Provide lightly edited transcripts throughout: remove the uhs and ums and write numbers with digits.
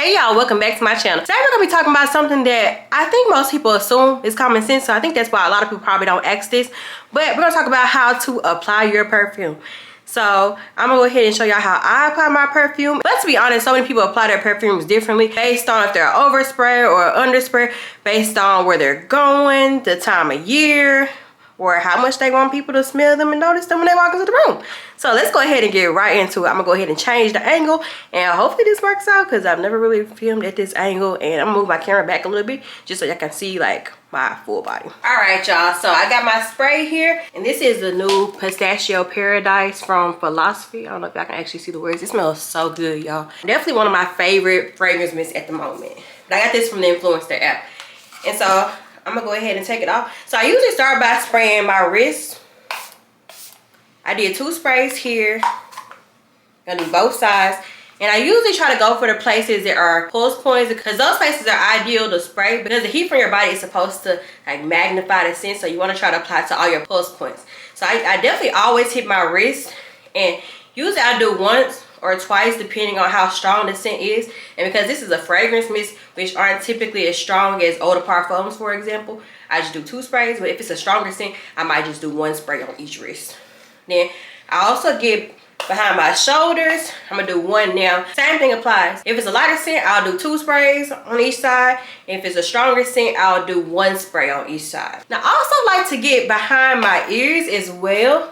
Hey y'all, welcome back to my channel. Today we're gonna be talking about something that I think most people assume is common sense, so I think that's why a lot of people probably don't ask this, but we're gonna talk about how to apply your perfume. So I'm gonna go ahead and show y'all how I apply my perfume. But to be honest, so many people apply their perfumes differently based on if they're overspray or underspray, based on where they're going, the time of year, or how much they want people to smell them and notice them when they walk into the room. So let's go ahead and get right into it. I'm gonna go ahead and change the angle, and hopefully this works out because I've never really filmed at this angle, and I'm gonna move my camera back a little bit just so y'all can see like my full body. All right, y'all, so I got my spray here, and this is the new Pistachio Paradise from Philosophy. I don't know if y'all can actually see the words. It smells so good, y'all. Definitely one of my favorite fragrance mints at the moment. But I got this from the Influencer app, and so I'm gonna go ahead and take it off. So I usually start by spraying my wrist. I did 2 sprays here. Gonna do both sides. And I usually try to go for the places that are pulse points because those places are ideal to spray because the heat from your body is supposed to like magnify the scent. So you want to try to apply to all your pulse points. So I definitely always hit my wrist, and usually I do once or twice depending on how strong the scent is. And because this is a fragrance mist which aren't typically as strong as eau de parfums, for example, I just do 2 sprays. But if it's a stronger scent, I might just do 1 spray on each wrist. Then I also get behind my shoulders. I'm gonna do 1 now. Same thing applies. If it's a lighter scent, I'll do 2 sprays on each side. If it's a stronger scent, I'll do 1 spray on each side. Now I also like to get behind my ears as well.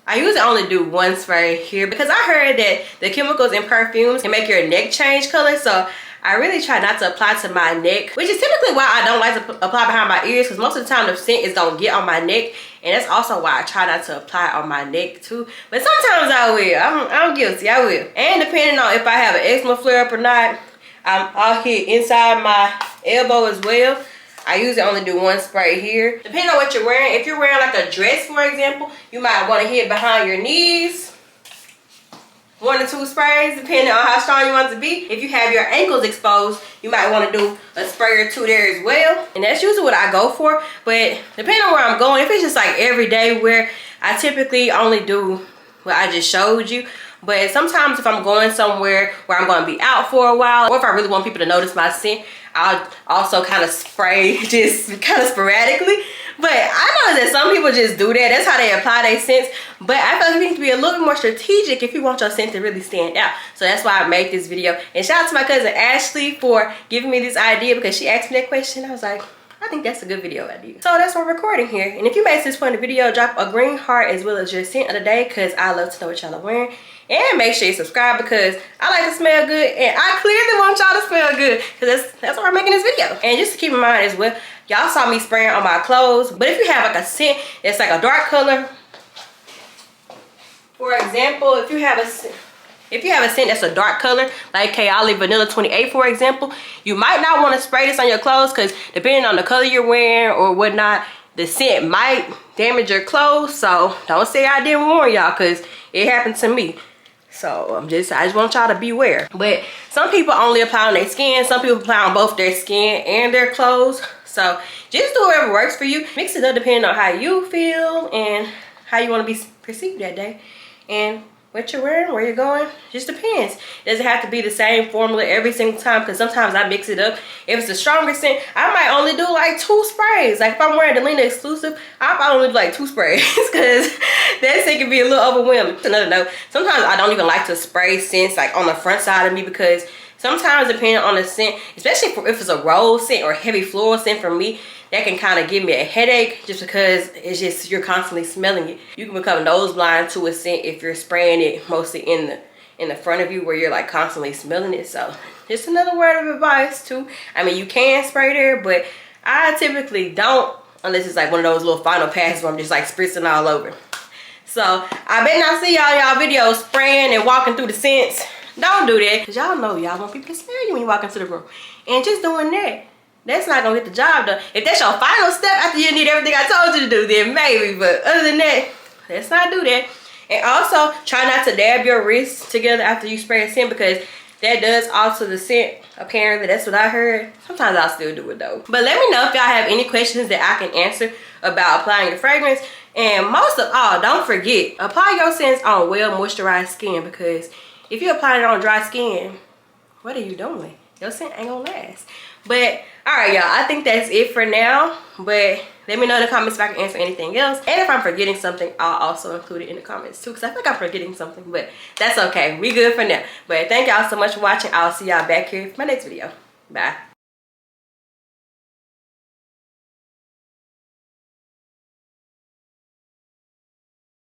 I usually only do 1 spray here because I heard that the chemicals in perfumes can make your neck change color. So I really try not to apply to my neck, which is typically why I don't like to apply behind my ears, because most of the time the scent is gonna get on my neck, and that's also why I try not to apply on my neck too. But sometimes I will. I'm guilty, I will. And depending on if I have an eczema flare up or not, I'll hit inside my elbow as well. I usually only do 1 spray here. Depending on what you're wearing, if you're wearing like a dress, for example, you might want to hit behind your knees. 1 or 2 sprays, depending on how strong you want it to be. If you have your ankles exposed, you might want to do a spray or 2 there as well. And that's usually what I go for. But depending on where I'm going, if it's just like everyday wear, I typically only do what I just showed you. But sometimes if I'm going somewhere where I'm going to be out for a while, or if I really want people to notice my scent, I'll also kind of spray just kind of sporadically. But I know that some people just do that. That's how they apply their scents. But I feel like you need to be a little bit more strategic if you want your scent to really stand out. So that's why I made this video. And shout out to my cousin Ashley for giving me this idea, because she asked me that question. I was like, I think that's a good video idea. So that's what we're recording here. And if you made it to this point in the video, drop a green heart as well as your scent of the day, because I love to know what y'all are wearing. And make sure you subscribe, because I like to smell good, and I clearly want y'all to smell good, because that's why we're making this video. And just to keep in mind as well, y'all saw me spraying on my clothes, but if you have like a scent that's like a dark color, for example, if you have a scent that's a dark color, like Kayali Vanilla 28, for example, you might not want to spray this on your clothes, because depending on the color you're wearing or whatnot, the scent might damage your clothes. So don't say I didn't warn y'all, because it happened to me. So I just want y'all to beware. But some people only apply on their skin. Some people apply on both their skin and their clothes. So just do whatever works for you. Mix it up depending on how you feel and how you want to be perceived that day. And what you're wearing, where you're going, just depends. It doesn't have to be the same formula every single time, because sometimes I mix it up. If it's a stronger scent, I might only do like 2 sprays. Like if I'm wearing the Lena exclusive, I'll probably only do like 2 sprays, because that scent can be a little overwhelming. Another note, sometimes I don't even like to spray scents like on the front side of me, because sometimes depending on the scent, especially if it's a rose scent or heavy floral scent for me, that can kind of give me a headache, just because it's just you're constantly smelling it. You can become nose blind to a scent if you're spraying it mostly in the front of you, where you're like constantly smelling it. So just another word of advice too. I mean, you can spray there, but I typically don't, unless it's like one of those little final passes where I'm just like spritzing all over. So I bet not see y'all videos spraying and walking through the scents. Don't do that, because y'all know y'all want people to smell you when you walk into the room. And just doing that, that's not gonna get the job done. If that's your final step after you did everything I told you to do, then maybe. But other than that, let's not do that. And also, try not to dab your wrists together after you spray a scent, because that does alter the scent. Apparently, that's what I heard. Sometimes I'll still do it though. But let me know if y'all have any questions that I can answer about applying your fragrance. And most of all, don't forget, apply your scents on well moisturized skin, because if you apply it on dry skin, what are you doing? your scent ain't gonna last. But all right, y'all, I think that's it for now. But let me know in the comments if I can answer anything else, and if I'm forgetting something, I'll also include it in the comments too, because I think I'm forgetting something, but that's okay. We good for now. But thank y'all so much for watching. I'll see y'all back here for my next video. Bye.